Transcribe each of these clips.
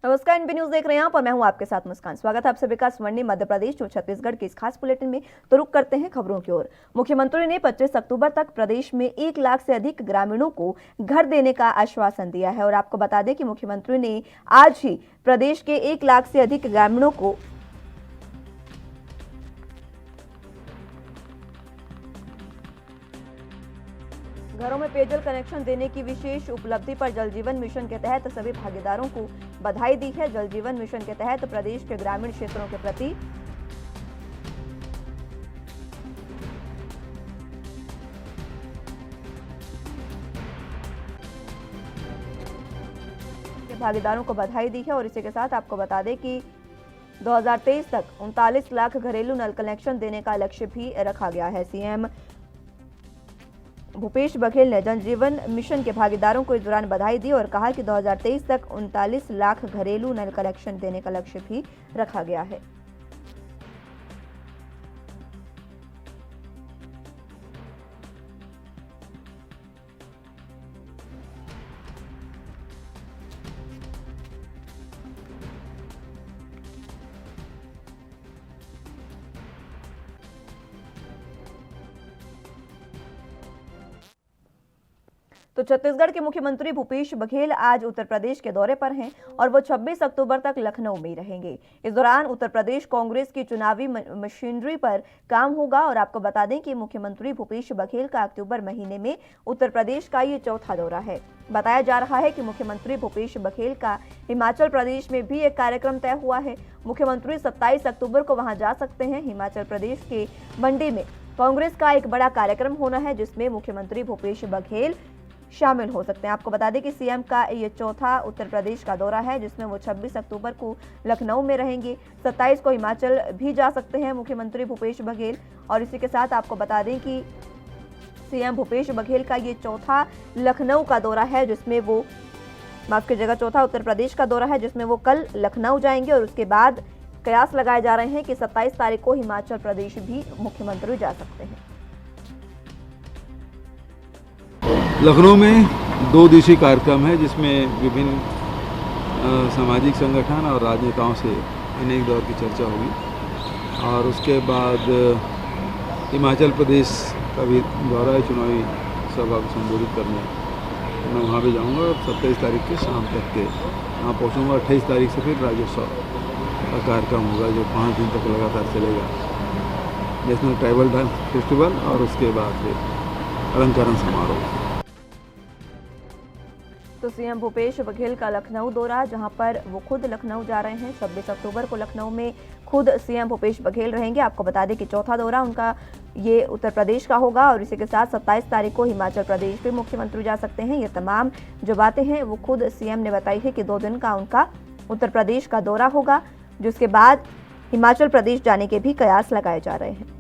नमस्कार, NB news देख रहे हैं आप और मैं हूं आपके साथ मुस्कान। स्वागत है आप सभी का स्वर्णिम मध्य प्रदेश और छत्तीसगढ़ के इस खास बुलेटिन में। तो रुक करते हैं खबरों की ओर। मुख्यमंत्री ने 25 अक्टूबर तक प्रदेश में 1 लाख से अधिक ग्रामीणों को घर देने का आश्वासन दिया है और आपको बता दें कि मुख्यमंत्री ने आज ही प्रदेश के 1 लाख से अधिक ग्रामीणों को घरों में पेयजल कनेक्शन देने की विशेष उपलब्धि पर जल जीवन मिशन के तहत सभी भागीदारों को बधाई दी है। जल जीवन मिशन के तहत प्रदेश के ग्रामीण क्षेत्रों के प्रति भागीदारों को बधाई दी है और इसी के साथ आपको बता दें कि 2023 तक 39 लाख घरेलू नल कनेक्शन देने का लक्ष्य भी रखा गया है। सीएम भूपेश बघेल ने जल जीवन मिशन के भागीदारों को इस दौरान बधाई दी और कहा कि 2023 तक 39 लाख घरेलू नल कनेक्शन देने का लक्ष्य भी रखा गया है। तो छत्तीसगढ़ के मुख्यमंत्री भूपेश बघेल आज उत्तर प्रदेश के दौरे पर हैं और वो 26 अक्टूबर तक लखनऊ में रहेंगे। इस दौरान उत्तर प्रदेश कांग्रेस की चुनावी मशीनरी पर काम होगा और आपको बता दें कि मुख्यमंत्री भूपेश बघेल का अक्टूबर महीने में उत्तर प्रदेश का ये चौथा दौरा है। बताया जा रहा है कि मुख्यमंत्री भूपेश बघेल का हिमाचल प्रदेश में भी एक कार्यक्रम तय हुआ है। मुख्यमंत्री 27 अक्टूबर को वहां जा सकते हैं। हिमाचल प्रदेश के मंडी में कांग्रेस का एक बड़ा कार्यक्रम होना है जिसमें मुख्यमंत्री भूपेश बघेल शामिल हो सकते हैं। आपको बता दें कि सीएम का ये चौथा उत्तर प्रदेश का दौरा है जिसमें वो 26 अक्टूबर को लखनऊ में रहेंगे। 27 को हिमाचल भी जा सकते हैं मुख्यमंत्री भूपेश बघेल और इसी के साथ आपको बता दें कि सीएम भूपेश बघेल का ये चौथा लखनऊ का दौरा है जिसमें वो चौथा उत्तर प्रदेश का दौरा है जिसमें वो कल लखनऊ जाएंगे और उसके बाद कयास लगाए जा रहे हैं कि 27 तारीख को हिमाचल प्रदेश भी मुख्यमंत्री जा सकते हैं। लखनऊ में 2 दिवसीय कार्यक्रम है जिसमें विभिन्न सामाजिक संगठन और राजनेताओं से अनेक दौर की चर्चा होगी और उसके बाद हिमाचल प्रदेश का भी दौरा है चुनावी सभा को संबोधित करने। तो मैं वहाँ भी जाऊँगा और 27 तारीख के शाम तक के वहाँ पहुँचूँगा। 28 तारीख से फिर राज्योत्सव का कार्यक्रम होगा जो 5 दिन तक लगातार चलेगा, नेशनल ट्राइबल डांस फेस्टिवल और उसके बाद फिर अलंकरण समारोह। तो सीएम भूपेश बघेल का लखनऊ दौरा जहां पर वो खुद लखनऊ जा रहे हैं। 26 अक्टूबर को लखनऊ में खुद सीएम भूपेश बघेल रहेंगे। आपको बता दें कि चौथा दौरा उनका ये उत्तर प्रदेश का होगा और इसी के साथ 27 तारीख को हिमाचल प्रदेश भी मुख्यमंत्री जा सकते हैं। ये तमाम जो बातें हैं वो खुद सीएम ने बताई है कि 2 दिन का उनका उत्तर प्रदेश का दौरा होगा जिसके बाद हिमाचल प्रदेश जाने के भी कयास लगाए जा रहे हैं।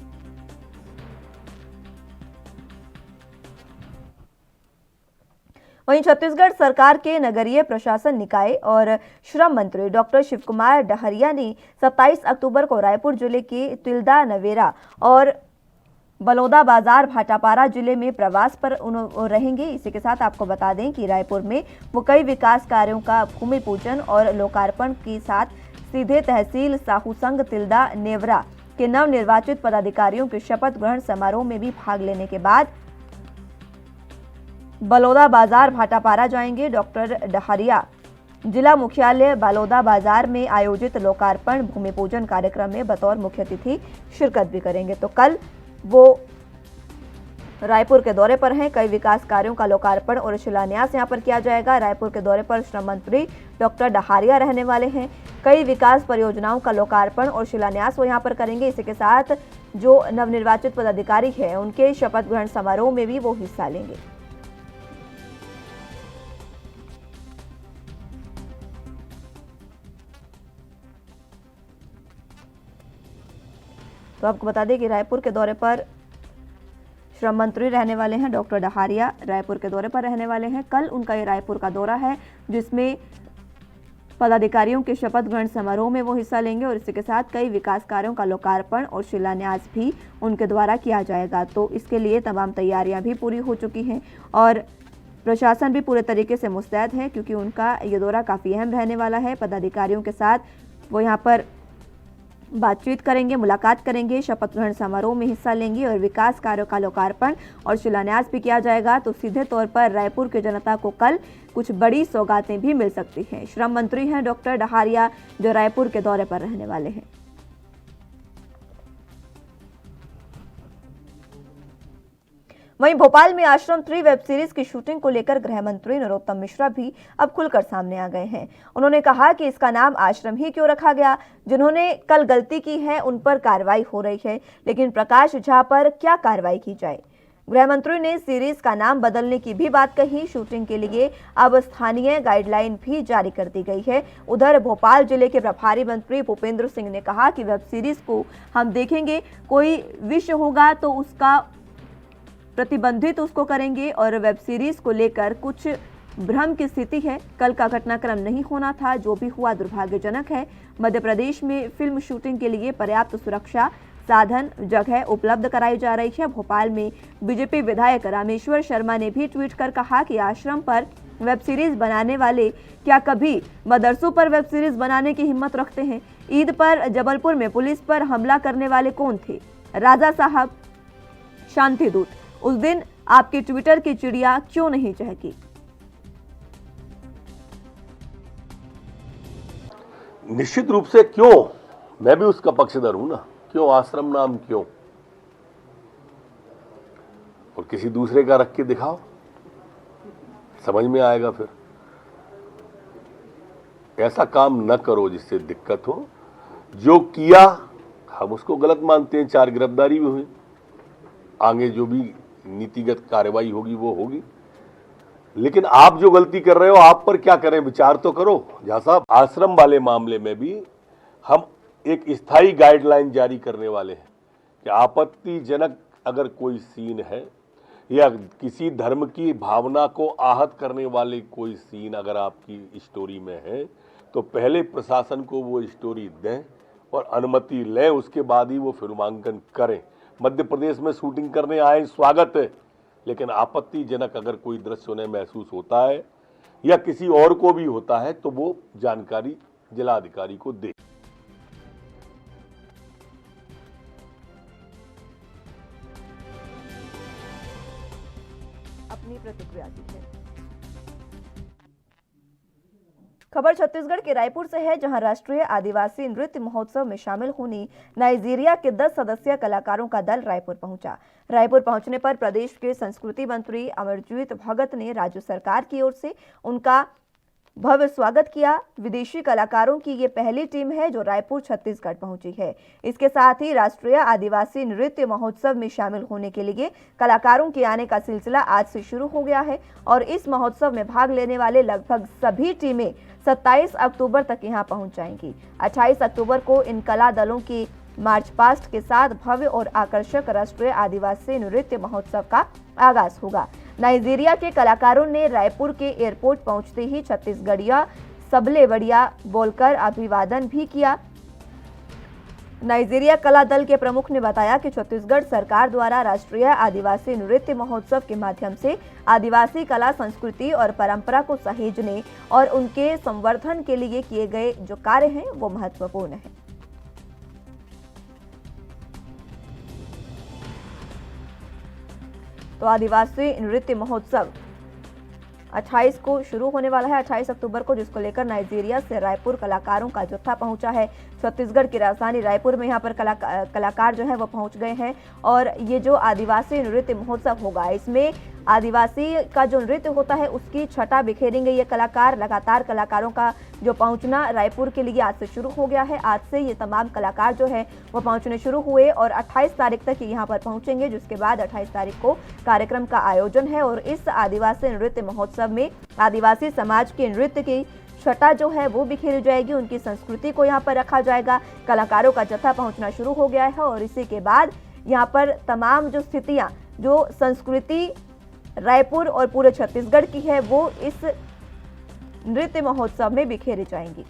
वहीं छत्तीसगढ़ सरकार के नगरीय प्रशासन निकाय और श्रम मंत्री डॉक्टर शिवकुमार डहरिया ने 27 अक्टूबर को रायपुर जिले के तिल्दा नवेरा और बलौदा बाजार भाटापारा जिले में प्रवास पर रहेंगे। इसी के साथ आपको बता दें कि रायपुर में वो कई विकास कार्यों का भूमि पूजन और लोकार्पण के साथ सीधे तहसील साहू संघ तिल्दा नेवरा के नवनिर्वाचित पदाधिकारियों के शपथ ग्रहण समारोह में भी भाग लेने के बाद बलौदा बाजार भाटापारा जाएंगे। डॉक्टर डहरिया जिला मुख्यालय बलौदा बाजार में आयोजित लोकार्पण भूमि पूजन कार्यक्रम में बतौर मुख्य अतिथि शिरकत भी करेंगे। तो कल वो रायपुर के दौरे पर हैं। कई विकास कार्यों का लोकार्पण और शिलान्यास यहां पर किया जाएगा। रायपुर के दौरे पर श्रम मंत्री डॉक्टर डहरिया रहने वाले हैं। कई विकास परियोजनाओं का लोकार्पण और शिलान्यास वो यहां पर करेंगे। इसी के साथ जो नवनिर्वाचित पदाधिकारी हैं उनके शपथ ग्रहण समारोह में भी वो हिस्सा लेंगे। तो आपको बता दें कि रायपुर के दौरे पर श्रम मंत्री रहने वाले हैं डॉक्टर डहरिया, रायपुर के दौरे पर रहने वाले हैं। कल उनका ये रायपुर का दौरा है जिसमें पदाधिकारियों के शपथ ग्रहण समारोह में वो हिस्सा लेंगे और इसी के साथ कई विकास कार्यों का लोकार्पण और शिलान्यास भी उनके द्वारा किया जाएगा। तो इसके लिए तमाम तैयारियां भी पूरी हो चुकी हैं और प्रशासन भी पूरे तरीके से मुस्तैद है क्योंकि उनका ये दौरा काफ़ी अहम रहने वाला है। पदाधिकारियों के साथ वो यहाँ पर बातचीत करेंगे, मुलाकात करेंगे, शपथ ग्रहण समारोह में हिस्सा लेंगे और विकास कार्यों का लोकार्पण और शिलान्यास भी किया जाएगा। तो सीधे तौर पर रायपुर की जनता को कल कुछ बड़ी सौगातें भी मिल सकती हैं। श्रम मंत्री हैं डॉक्टर डहारिया, जो रायपुर के दौरे पर रहने वाले हैं। वहीं भोपाल में आश्रम 3 वेब सीरीज की शूटिंग को लेकर गृह मंत्री नरोत्तम मिश्रा भी अब खुलकर सामने आ गए हैं। उन्होंने कहा कि इसका नाम आश्रम ही क्यों रखा गया, जिन्होंने कल गलती की है उन पर कार्रवाई हो रही है, लेकिन प्रकाश झा पर क्या कार्रवाई की जाए। गृह मंत्री ने सीरीज का नाम बदलने की भी बात कही। शूटिंग के लिए अब स्थानीय गाइडलाइन भी जारी कर दी गई है। उधर भोपाल जिले के प्रभारी मंत्री भूपेंद्र सिंह ने कहा कि वेब सीरीज को हम देखेंगे, कोई विषय होगा तो उसका प्रतिबंधित उसको करेंगे और वेब सीरीज को लेकर कुछ भ्रम की स्थिति है। कल का घटनाक्रम नहीं होना था, जो भी हुआ दुर्भाग्यजनक है। मध्य प्रदेश में फिल्म शूटिंग के लिए पर्याप्त सुरक्षा साधन जगह उपलब्ध कराई जा रही है। भोपाल में बीजेपी विधायक रामेश्वर शर्मा ने भी ट्वीट कर कहा कि आश्रम पर वेब सीरीज बनाने वाले क्या कभी मदरसों पर वेब सीरीज बनाने की हिम्मत रखते हैं। ईद पर जबलपुर में पुलिस पर हमला करने वाले कौन थे? राजा साहब, शांति दूत। उस दिन आपके ट्विटर की चिड़िया क्यों नहीं चहकी? निश्चित रूप से क्यों, मैं भी उसका पक्षधर हूं ना। क्यों आश्रम नाम, क्यों? और किसी दूसरे का रख के दिखाओ, समझ में आएगा। फिर ऐसा काम न करो जिससे दिक्कत हो। जो किया हम उसको गलत मानते हैं। 4 गिरफ्तारी भी हुई, आगे जो भी नीतिगत कार्रवाई होगी वो होगी। लेकिन आप जो गलती कर रहे हो, आप पर क्या करें, विचार तो करो। झा साहब, आश्रम वाले मामले में भी हम एक स्थायी गाइडलाइन जारी करने वाले हैं कि आपत्तिजनक अगर कोई सीन है या किसी धर्म की भावना को आहत करने वाले कोई सीन अगर आपकी स्टोरी में है, तो पहले प्रशासन को वो स्टोरी दें और अनुमति लें, उसके बाद ही वो फिल्मांकन करें। मध्य प्रदेश में शूटिंग करने आए, स्वागत है, लेकिन आपत्तिजनक अगर कोई दृश्य उन्हें महसूस होता है या किसी और को भी होता है तो वो जानकारी जिलाधिकारी को दे। अपनी प्रतिक्रिया दी है। खबर छत्तीसगढ़ के रायपुर से है, जहां राष्ट्रीय आदिवासी नृत्य महोत्सव में शामिल होने नाइजीरिया के 10 सदस्यीय कलाकारों का दल रायपुर पहुंचा। रायपुर पहुंचने पर प्रदेश के संस्कृति मंत्री अमरजीत भगत ने राज्य सरकार की ओर से उनका भव्य स्वागत किया। विदेशी कलाकारों की ये पहली टीम है जो रायपुर छत्तीसगढ़ पहुंची है। इसके साथ ही राष्ट्रीय आदिवासी नृत्य महोत्सव में शामिल होने के लिए कलाकारों के आने का सिलसिला आज से शुरू हो गया है और इस महोत्सव में भाग लेने वाले लगभग सभी टीमें 27 अक्टूबर तक यहां पहुंच जाएंगी। 28 अक्टूबर को इन कला दलों की मार्च पास्ट के साथ भव्य और आकर्षक राष्ट्रीय आदिवासी नृत्य महोत्सव का आगाज होगा। नाइजीरिया के कलाकारों ने रायपुर के एयरपोर्ट पहुंचते ही छत्तीसगढ़िया सबले बढ़िया बोलकर अभिवादन भी किया। नाइजीरिया कला दल के प्रमुख ने बताया कि छत्तीसगढ़ सरकार द्वारा राष्ट्रीय आदिवासी नृत्य महोत्सव के माध्यम से आदिवासी कला, संस्कृति और परंपरा को सहेजने और उनके संवर्धन के लिए किए गए जो कार्य हैं वो महत्वपूर्ण है। तो आदिवासी नृत्य महोत्सव 28 को शुरू होने वाला है, 28 अक्टूबर को, जिसको लेकर नाइजीरिया से रायपुर कलाकारों का जत्था पहुंचा है। छत्तीसगढ़ की राजधानी रायपुर में यहाँ पर कलाकार जो है वो पहुंच गए हैं और ये जो आदिवासी नृत्य महोत्सव होगा, इसमें आदिवासी का जो नृत्य होता है उसकी छटा बिखेरेंगे ये कलाकार। लगातार कलाकारों का जो पहुंचना रायपुर के लिए आज से शुरू हो गया है। आज से ये तमाम कलाकार जो है वो पहुंचने शुरू हुए और 28 तारीख तक यहाँ पर पहुंचेंगे, जिसके बाद 28 तारीख को कार्यक्रम का आयोजन है। और इस आदिवासी नृत्य महोत्सव में आदिवासी समाज के नृत्य की छटा जो है वो बिखेरी जाएगी, उनकी संस्कृति को यहाँ पर रखा जाएगा। कलाकारों का जत्था पहुंचना शुरू हो गया है और इसी के बाद यहाँ पर तमाम जो स्थितियाँ, जो संस्कृति रायपुर और पूरे छत्तीसगढ़ की है वो इस नृत्य महोत्सव में बिखेरी जाएंगी।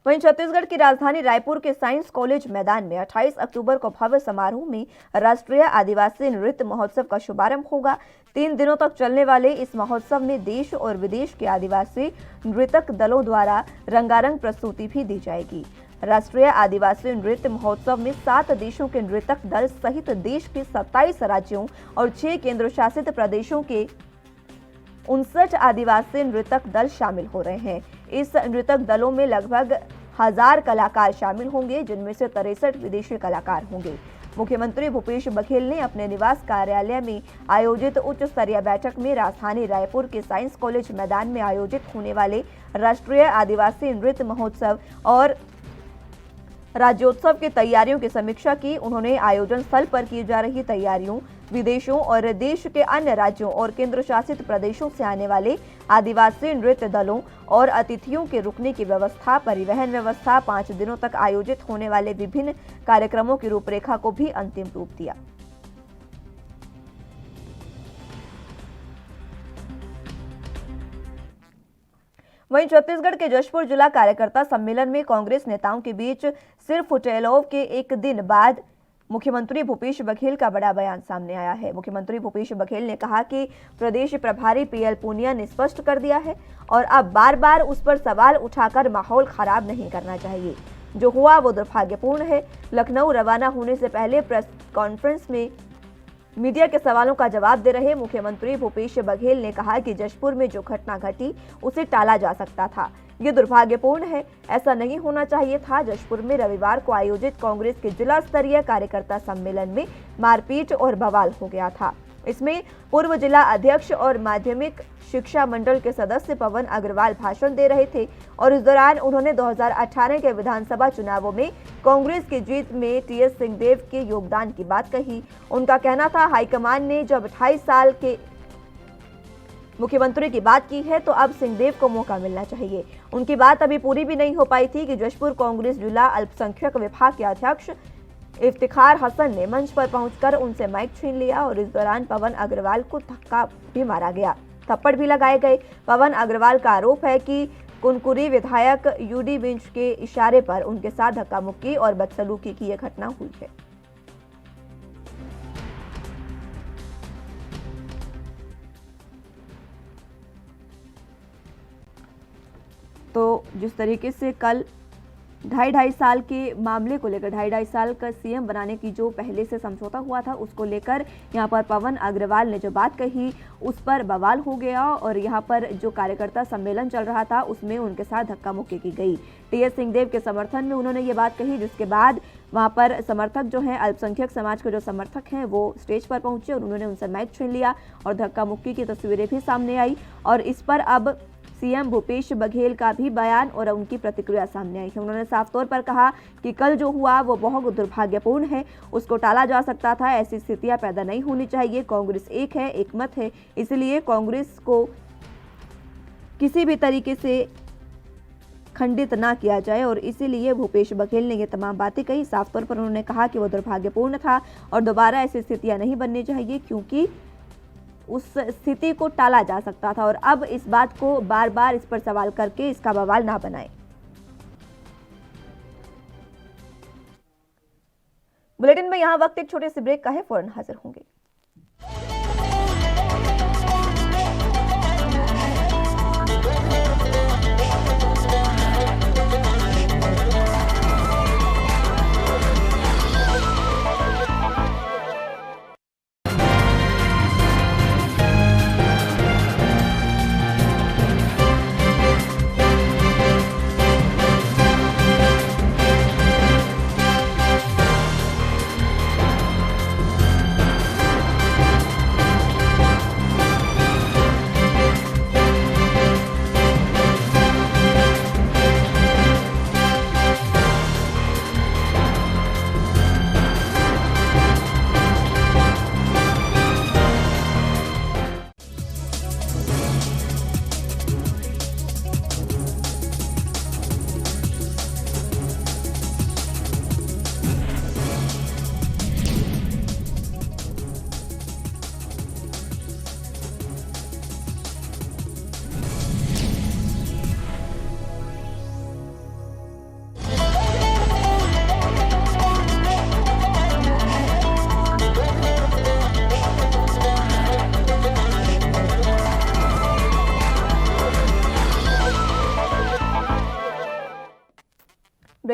वहीं छत्तीसगढ़ की राजधानी रायपुर के साइंस कॉलेज मैदान में 28 अक्टूबर को भव्य समारोह में राष्ट्रीय आदिवासी नृत्य महोत्सव का शुभारंभ होगा। 3 दिनों तक चलने वाले इस महोत्सव में देश और विदेश के आदिवासी नृतक दलों द्वारा रंगारंग प्रस्तुति भी दी जाएगी। राष्ट्रीय आदिवासी नृत्य महोत्सव में 7 देशों के नृतक दल सहित देश के 27 राज्यों और 6 केंद्र शासित प्रदेशों के 59 आदिवासी नृतक दल शामिल हो रहे हैं। इस नृतक दलों में लगभग 1000 कलाकार शामिल होंगे, जिनमें से 63 विदेशी कलाकार होंगे। मुख्यमंत्री भूपेश बघेल ने अपने निवास कार्यालय में आयोजित उच्च स्तरीय बैठक में राजधानी रायपुर के साइंस कॉलेज मैदान में आयोजित होने वाले राष्ट्रीय आदिवासी नृत्य महोत्सव और राज्योत्सव की तैयारियों की समीक्षा की। उन्होंने आयोजन स्थल पर की जा रही तैयारियों, विदेशों और देश के अन्य राज्यों और केंद्र शासित प्रदेशों से आने वाले आदिवासी नृत्य दलों और अतिथियों के रुकने की व्यवस्था, परिवहन व्यवस्था, 5 दिनों तक आयोजित होने वाले विभिन्न कार्यक्रमों की रूपरेखा को भी अंतिम रूप दिया। वहीं छत्तीसगढ़ के जशपुर जिला कार्यकर्ता सम्मेलन में कांग्रेस नेताओं के बीच सिर फुटेलोव के एक दिन बाद मुख्यमंत्री भूपेश बघेल का बड़ा बयान सामने आया है। मुख्यमंत्री भूपेश बघेल ने कहा कि प्रदेश प्रभारी पीएल पुनिया ने स्पष्ट कर दिया है और अब बार बार उस पर सवाल उठाकर माहौल खराब नहीं करना चाहिए। जो हुआ वो दुर्भाग्यपूर्ण है। लखनऊ रवाना होने से पहले प्रेस कॉन्फ्रेंस में मीडिया के सवालों का जवाब दे रहे मुख्यमंत्री भूपेश बघेल ने कहा कि जशपुर में जो घटना घटी उसे टाला जा सकता था। ये दुर्भाग्यपूर्ण है, ऐसा नहीं होना चाहिए था। जशपुर में रविवार को आयोजित कांग्रेस के जिला स्तरीय कार्यकर्ता सम्मेलन में मारपीट और बवाल हो गया था। इसमें पूर्व जिला अध्यक्ष और माध्यमिक शिक्षा मंडल के सदस्य पवन अग्रवाल भाषण दे रहे थे और इस दौरान उन्होंने 2018 के विधानसभा चुनावों में कांग्रेस की जीत में टीएस सिंहदेव के योगदान की बात कही। उनका कहना था, हाईकमान ने जब 28 साल के मुख्यमंत्री की बात की है तो अब सिंहदेव को मौका मिलना चाहिए। उनकी बात अभी पूरी भी नहीं हो पाई थी कि जशपुर कांग्रेस जिला अल्पसंख्यक विभाग के अध्यक्ष इफ्तिखार हसन ने मंच पर पहुंचकर उनसे माइक छीन लिया और इस दौरान पवन अग्रवाल को धक्का भी मारा गया, थप्पड़ भी लगाए गए। पवन अग्रवाल का आरोप है कि कुनकुरी विधायक यूडी विंच के इशारे पर उनके साथ धक्का मुक्की और बदसलूकी की यह घटना हुई है। तो जिस तरीके से कल 2.5 साल के मामले को लेकर 2.5 साल का सीएम बनाने की जो पहले से समझौता हुआ था उसको लेकर यहाँ पर पवन अग्रवाल ने जो बात कही उस पर बवाल हो गया और यहाँ पर जो कार्यकर्ता सम्मेलन चल रहा था उसमें उनके साथ धक्का मुक्की की गई। टीएस सिंहदेव के समर्थन में उन्होंने ये बात कही, जिसके बाद वहाँ पर समर्थक जो हैं, अल्पसंख्यक समाज के जो समर्थक हैं वो स्टेज पर पहुंचे और उन्होंने उनसे माइक छीन लिया और धक्का मुक्की की तस्वीरें भी सामने आई और इस पर अब सीएम भूपेश बघेल का भी बयान और उनकी प्रतिक्रिया सामने आई है। उन्होंने साफ तौर पर कहा कि कल जो हुआ वो बहुत दुर्भाग्यपूर्ण है, उसको टाला जा सकता था, ऐसी स्थितियां पैदा नहीं होनी चाहिए। कांग्रेस एक है, एक मत है, इसलिए कांग्रेस को किसी भी तरीके से खंडित ना किया जाए और इसीलिए भूपेश बघेल ने ये तमाम बातें कही। साफ तौर पर उन्होंने कहा कि वो दुर्भाग्यपूर्ण था और दोबारा ऐसी स्थितियां नहीं बननी चाहिए क्योंकि उस स्थिति को टाला जा सकता था और अब इस बात को बार बार इस पर सवाल करके इसका बवाल ना बनाएं। बुलेटिन में यहां वक्त एक छोटे से ब्रेक का है, फौरन हाजिर होंगे।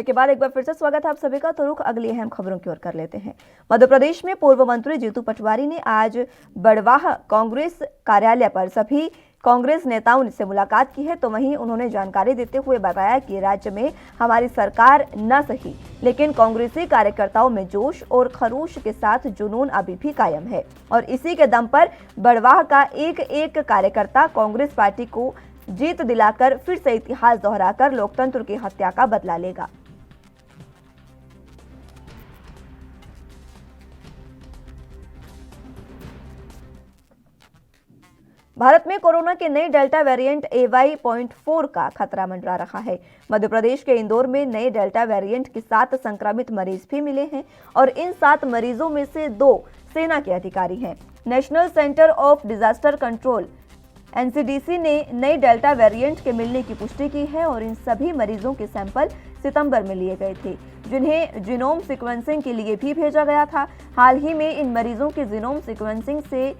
ब्रेक के बाद एक बार फिर से स्वागत है आप सभी का। तो रुख अगली अहम खबरों की ओर कर लेते हैं। मध्य प्रदेश में पूर्व मंत्री जीतू पटवारी ने आज बड़वाह कांग्रेस कार्यालय पर सभी कांग्रेस नेताओं से मुलाकात की है। तो वहीं उन्होंने जानकारी देते हुए बताया कि राज्य में हमारी सरकार न सही, लेकिन कांग्रेसी कार्यकर्ताओं में जोश और खरोश के साथ जुनून अभी भी कायम है और इसी के दम पर बड़वाह का एक एक कार्यकर्ता कांग्रेस पार्टी को जीत दिलाकर फिर से इतिहास दोहराकर लोकतंत्र की हत्या का बदला लेगा। भारत में कोरोना के नए डेल्टा वेरिएंट AY.4 का खतरा मंडरा रहा है। मध्य प्रदेश के इंदौर में नए डेल्टा वेरिएंट के 7 संक्रमित मरीज भी मिले हैं और इन 7 मरीजों में से 2 सेना के अधिकारी हैं। National centre of disaster control NCDC ने नए डेल्टा वेरिएंट के मिलने की पुष्टि की है और इन सभी मरीजों के सैंपल सितंबर में लिए गए थे, जिन्हें जीनोम सीक्वेंसिंग के लिए भी भेजा गया था। हाल ही में इन मरीजों के जीनोम सीक्वेंसिंग से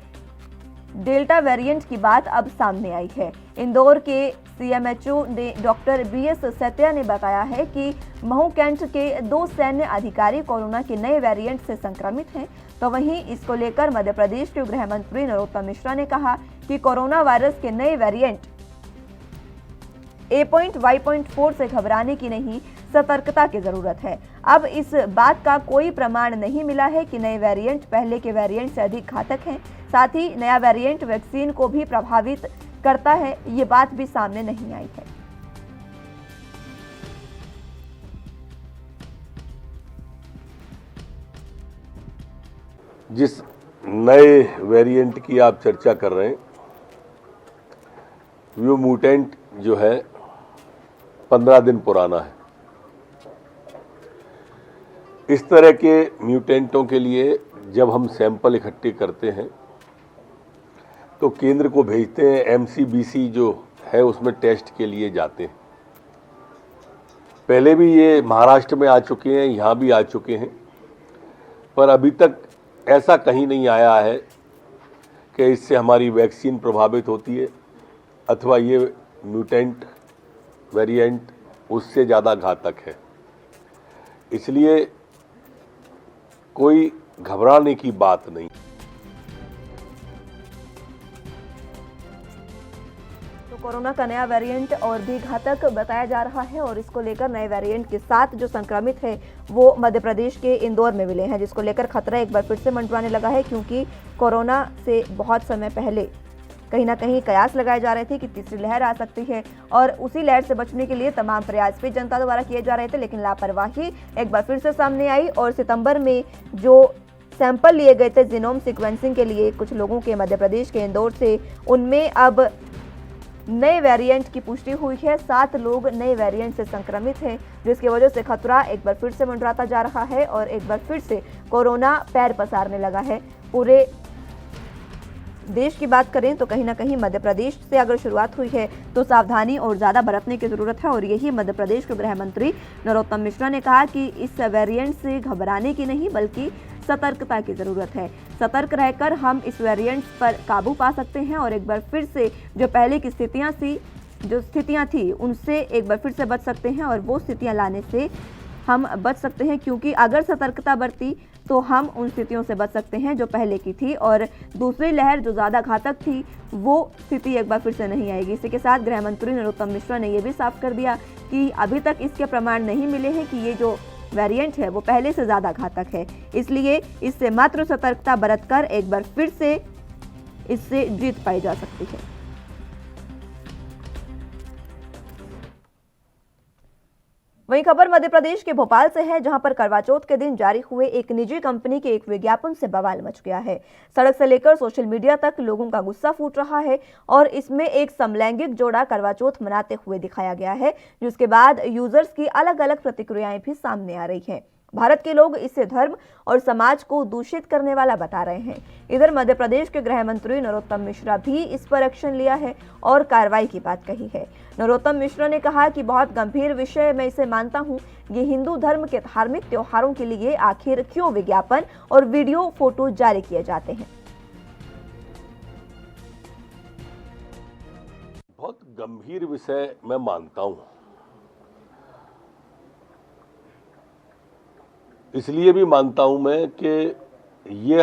डेल्टा वेरिएंट की बात अब सामने आई है। इंदौर के CMHO ने डॉक्टर BS सत्या ने बताया है कि महू कैंट के 2 सैन्य अधिकारी कोरोना के नए वेरिएंट से संक्रमित हैं। तो वहीं इसको लेकर मध्य प्रदेश के गृह मंत्री नरोत्तम मिश्रा ने कहा कि कोरोना वायरस के नए वेरिएंट A.Y.4 से घबराने की नहीं, सतर्कता की जरूरत है। अब इस बात का कोई प्रमाण नहीं मिला है कि नए वेरिएंट पहले के वेरिएंट से अधिक घातक हैं। साथ ही नया वेरिएंट वैक्सीन को भी प्रभावित करता है, ये बात भी सामने नहीं आई है। जिस नए वेरिएंट की आप चर्चा कर रहे हैं, वो म्यूटेंट जो है 15 दिन पुराना है। इस तरह के म्यूटेंटों के लिए जब हम सैंपल इकट्ठे करते हैं तो केंद्र को भेजते हैं, MCBC जो है उसमें टेस्ट के लिए जाते हैं। पहले भी ये महाराष्ट्र में आ चुके हैं, यहाँ भी आ चुके हैं, पर अभी तक ऐसा कहीं नहीं आया है कि इससे हमारी वैक्सीन प्रभावित होती है अथवा ये म्यूटेंट वेरिएंट उससे ज़्यादा घातक है। इसलिए कोई घबराने की बात नहीं। तो कोरोना का नया वेरिएंट और भी घातक बताया जा रहा है और इसको लेकर नए वेरिएंट के साथ जो संक्रमित है वो मध्य प्रदेश के इंदौर में मिले हैं, जिसको लेकर खतरा एक बार फिर से मंडराने लगा है। क्योंकि कोरोना से बहुत समय पहले कहीं ना कहीं कयास लगाए जा रहे थे कि तीसरी लहर आ सकती है और उसी लहर से बचने के लिए तमाम प्रयास भी जनता द्वारा किए जा रहे थे, लेकिन लापरवाही एक बार फिर से सामने आई और सितंबर में जो सैंपल लिए गए थे जीनोम सीक्वेंसिंग के लिए कुछ लोगों के मध्य प्रदेश के इंदौर से, उनमें अब नए वेरिएंट की पुष्टि हुई है। 7 लोग नए वेरिएंट से संक्रमित हैं, जिसकी वजह से खतरा एक बार फिर से मंडराता जा रहा है और एक बार फिर से कोरोना पैर पसारने लगा है। पूरे देश की बात करें तो कहीं ना कहीं मध्य प्रदेश से अगर शुरुआत हुई है तो सावधानी और ज़्यादा बरतने की ज़रूरत है और यही मध्य प्रदेश के गृह मंत्री नरोत्तम मिश्रा ने कहा कि इस वेरिएंट से घबराने की नहीं बल्कि सतर्कता की ज़रूरत है। सतर्क रहकर हम इस वेरिएंट पर काबू पा सकते हैं और एक बार फिर से जो पहले की स्थितियाँ थी उनसे एक बार फिर से बच सकते हैं और वो स्थितियाँ लाने से हम बच सकते हैं। क्योंकि अगर सतर्कता बरती तो हम उन स्थितियों से बच सकते हैं जो पहले की थी और दूसरी लहर जो ज़्यादा घातक थी वो स्थिति एक बार फिर से नहीं आएगी। इसी के साथ गृह मंत्री नरोत्तम मिश्रा ने यह भी साफ कर दिया कि अभी तक इसके प्रमाण नहीं मिले हैं कि ये जो वेरिएंट है वो पहले से ज़्यादा घातक है, इसलिए इससे मात्र सतर्कता बरतकर एक बार फिर से इससे जीत पाई जा सकती है। वहीं खबर मध्य प्रदेश के भोपाल से है, जहां पर करवा चौथ के दिन जारी हुए एक निजी कंपनी के एक विज्ञापन से बवाल मच गया है। सड़क से लेकर सोशल मीडिया तक लोगों का गुस्सा फूट रहा है और इसमें एक समलैंगिक जोड़ा करवा चौथ मनाते हुए दिखाया गया है, जिसके बाद यूजर्स की अलग अलग प्रतिक्रियाएं भी सामने आ रही हैं। भारत के लोग इसे धर्म और समाज को दूषित करने वाला बता रहे हैं। इधर मध्य प्रदेश के गृह मंत्री नरोत्तम मिश्रा भी इस पर एक्शन लिया है और कार्रवाई की बात कही है। नरोत्तम मिश्रा ने कहा कि बहुत गंभीर विषय, मैं इसे मानता हूं। ये हिंदू धर्म के धार्मिक त्योहारों के लिए आखिर क्यों विज्ञापन और वीडियो फोटो जारी किए जाते हैं। बहुत गंभीर विषय मैं मानता हूं। इसलिए भी मानता हूं मैं कि ये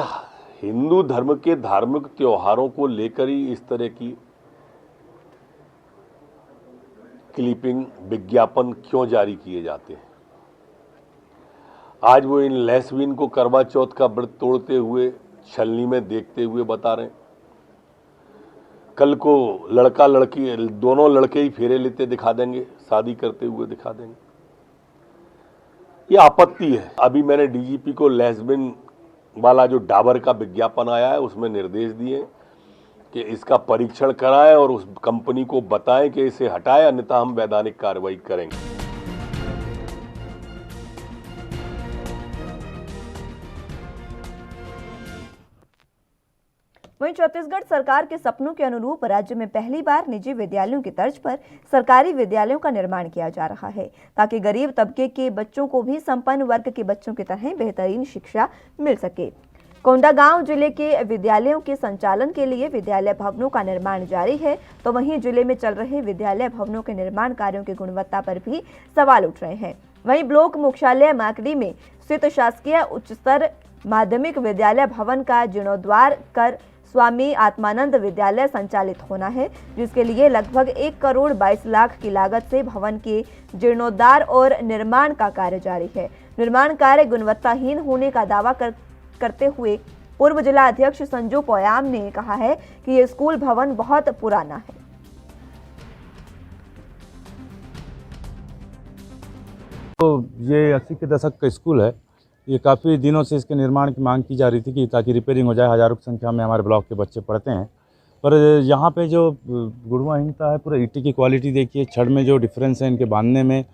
हिंदू धर्म के धार्मिक त्योहारों को लेकर ही इस तरह की क्लिपिंग विज्ञापन क्यों जारी किए जाते हैं। आज वो इन लेस्बियन को करवा चौथ का व्रत तोड़ते हुए छलनी में देखते हुए बता रहे हैं, कल को लड़का लड़की दोनों लड़के ही फेरे लेते दिखा देंगे, शादी करते हुए दिखा देंगे। ये आपत्ति है। अभी मैंने डीजीपी को लेस्बियन वाला जो डाबर का विज्ञापन आया है उसमें निर्देश दिए कि इसका परीक्षण कराएं और उस कंपनी को बताएं कि इसे हटाएं, अन्यथा हम वैधानिक कार्रवाई करेंगे। वहीं छत्तीसगढ़ सरकार के सपनों के अनुरूप राज्य में पहली बार निजी विद्यालयों की तर्ज पर सरकारी विद्यालयों का निर्माण किया जा रहा है, ताकि गरीब तबके के बच्चों को भी संपन्न वर्ग के बच्चों की तरह बेहतरीन शिक्षा मिल सके। कोंडागांव जिले के विद्यालयों के संचालन के लिए विद्यालय भवनों का निर्माण जारी है, तो वहीं जिले में चल रहे विद्यालय भवनों के निर्माण कार्यों की गुणवत्ता पर भी सवाल उठ रहे हैं। वहीं ब्लॉक मुख्यालय माकड़ी में स्थित शासकीय उच्चतर माध्यमिक विद्यालय भवन का जीर्णोद्धार कर स्वामी आत्मानंद विद्यालय संचालित होना है, जिसके लिए लगभग 1,22 लाख की लागत से भवन के जीर्णोद्धार और निर्माण का कार्य जारी है। निर्माण कार्य गुणवत्ताहीन होने का दावा करते हुए पूर्व जिला अध्यक्ष संजू पोयाम ने कहा है कि ये स्कूल भवन बहुत पुराना है। तो ये 80 के दशक का स्कूल है। ये काफ़ी दिनों से इसके निर्माण की मांग की जा रही थी कि ताकि रिपेयरिंग हो जाए। हज़ारों की संख्या में हमारे ब्लॉक के बच्चे पढ़ते हैं, पर यहाँ पे जो गुणवत्ता है, पूरा ईंट की क्वालिटी देखिए, छड़ में जो डिफरेंस है इनके बांधने में,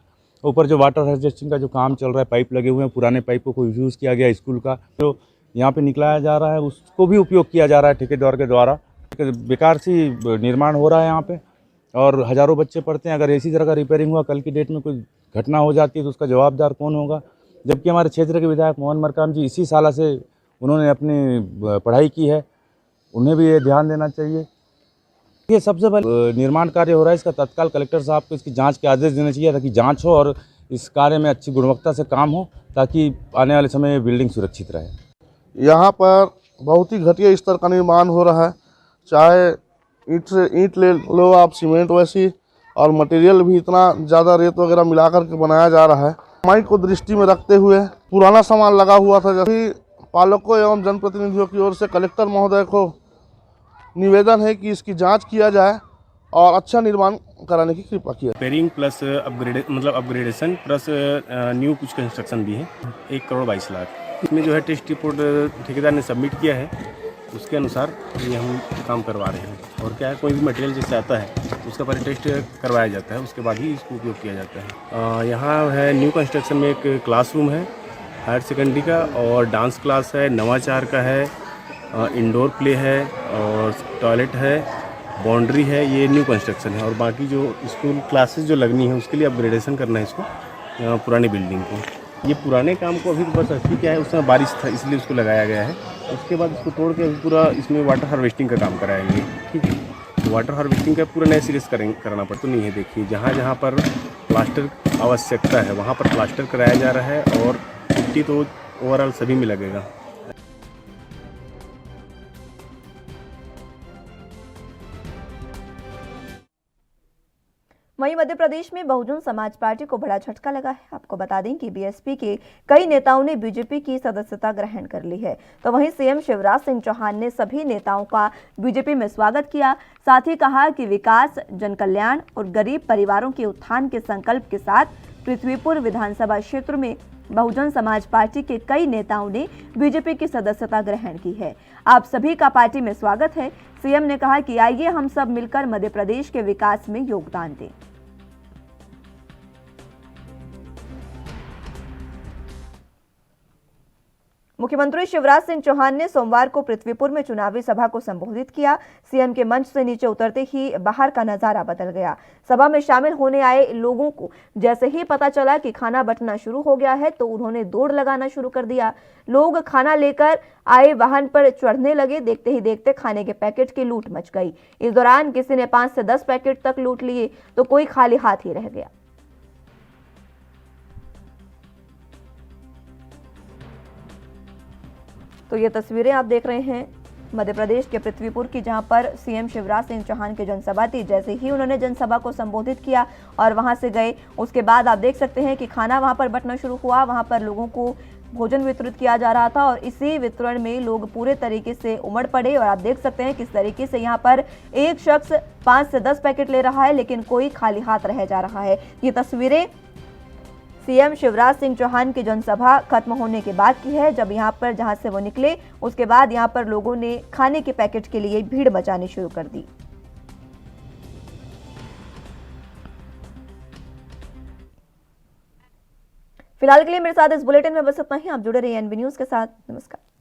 ऊपर जो वाटर हार्वेस्टिंग का जो काम चल रहा है, पाइप लगे हुए हैं, पुराने पाइपों को यूज़ किया गया स्कूल का, जो यहाँ पे निकलाया जा रहा है उसको भी उपयोग किया जा रहा है ठेकेदार के द्वारा। बेकार सी निर्माण हो रहा है यहाँ पे और हज़ारों बच्चे पढ़ते हैं। अगर इसी तरह का रिपेयरिंग हुआ, कल की डेट में कोई घटना हो जाती है तो उसका जवाबदार कौन होगा? जबकि हमारे क्षेत्र के विधायक मोहन मरकाम जी इसी साल से उन्होंने अपनी पढ़ाई की है, उन्हें भी ये ध्यान देना चाहिए। ये सबसे पहले निर्माण कार्य हो रहा है, इसका तत्काल कलेक्टर साहब को इसकी जांच के आदेश देने चाहिए ताकि जांच हो और इस कार्य में अच्छी गुणवत्ता से काम हो, ताकि आने वाले समय में बिल्डिंग सुरक्षित रहे। यहाँ पर बहुत ही घटिया स्तर का निर्माण हो रहा है, चाहे ईंट से ईंट ले लो आप, सीमेंट वैसी, और मटेरियल भी इतना ज़्यादा रेत वगैरह मिलाकर के बनाया जा रहा है। माइक को दृष्टि में रखते हुए पुराना सामान लगा हुआ था। जब पालकों एवं जनप्रतिनिधियों की ओर से कलेक्टर महोदय को निवेदन है कि इसकी जांच किया जाए और अच्छा निर्माण कराने की कृपा किया। Repairing plus upgradation plus new कुछ कंस्ट्रक्शन भी है। 1,22 लाख इसमें जो है टेस्ट रिपोर्ट ठेकेदार ने सबमिट किया है, उसके अनुसार ये हम काम करवा रहे हैं। और क्या है, कोई भी मटेरियल जैसे आता है उसका पहले टेस्ट करवाया जाता है, उसके बाद ही इसको उपयोग किया जाता है। यहाँ है न्यू कंस्ट्रक्शन में एक क्लासरूम है हायर सेकेंडरी का, और डांस क्लास है, नवाचार का है, इंडोर प्ले है और टॉयलेट है, बाउंड्री है। ये न्यू कंस्ट्रक्शन है। और बाकी जो स्कूल क्लासेस जो लगनी है उसके लिए अपग्रेडेशन करना है इसको, पुरानी बिल्डिंग को। ये पुराने काम को अभी तो बस अभी क्या है, उस समय बारिश था इसलिए उसको लगाया गया है। उसके बाद उसको तोड़ के पूरा इसमें वाटर हार्वेस्टिंग का काम कराएंगे। ठीक है, तो वाटर हार्वेस्टिंग का पूरा नए सिरे से करना पड़ता नहीं है। देखिए, जहाँ जहाँ पर प्लास्टर आवश्यकता है वहाँ पर प्लास्टर कराया जा रहा है, और मिट्टी तो ओवरऑल सभी में लगेगा। वहीं मध्य प्रदेश में बहुजन समाज पार्टी को बड़ा झटका लगा है। आपको बता दें कि बीएसपी के कई नेताओं ने बीजेपी की सदस्यता ग्रहण कर ली है, तो वहीं सीएम शिवराज सिंह चौहान ने सभी नेताओं का बीजेपी में स्वागत किया। साथ ही कहा कि विकास, जनकल्याण और गरीब परिवारों के उत्थान के संकल्प के साथ पृथ्वीपुर विधानसभा क्षेत्र में बहुजन समाज पार्टी के कई नेताओं ने बीजेपी की सदस्यता ग्रहण की है। आप सभी का पार्टी में स्वागत है। सीएम ने कहा कि आइए हम सब मिलकर मध्य प्रदेश के विकास में योगदान दें। मुख्यमंत्री शिवराज सिंह चौहान ने सोमवार को पृथ्वीपुर में चुनावी सभा को संबोधित किया। सीएम के मंच से नीचे उतरते ही बाहर का नजारा बदल गया। सभा में शामिल होने आए लोगों को जैसे ही पता चला कि खाना बंटना शुरू हो गया है तो उन्होंने दौड़ लगाना शुरू कर दिया। लोग खाना लेकर आए वाहन पर चढ़ने लगे। देखते ही देखते खाने के पैकेट की लूट मच गई। इस दौरान किसी ने 5 से 10 पैकेट तक लूट लिए तो कोई खाली हाथ ही रह गया। तो ये तस्वीरें आप देख रहे हैं मध्य प्रदेश के पृथ्वीपुर की, जहां पर सीएम शिवराज सिंह चौहान की जनसभा थी। जैसे ही उन्होंने जनसभा को संबोधित किया और वहां से गए, उसके बाद आप देख सकते हैं कि खाना वहां पर बंटना शुरू हुआ। वहां पर लोगों को भोजन वितरित किया जा रहा था और इसी वितरण में लोग पूरे तरीके से उमड़ पड़े। और आप देख सकते हैं किस तरीके से यहाँ पर एक शख्स 5 से 10 पैकेट ले रहा है, लेकिन कोई खाली हाथ रह जा रहा है। ये तस्वीरें सीएम शिवराज सिंह चौहान की जनसभा खत्म होने के बाद की है, जब यहाँ पर जहां से वो निकले उसके बाद यहाँ पर लोगों ने खाने के पैकेट के लिए भीड़ मचानी शुरू कर दी। फिलहाल के लिए मेरे साथ इस बुलेटिन में बस इतना ही। आप जुड़े रहिए एनबी न्यूज के साथ। नमस्कार।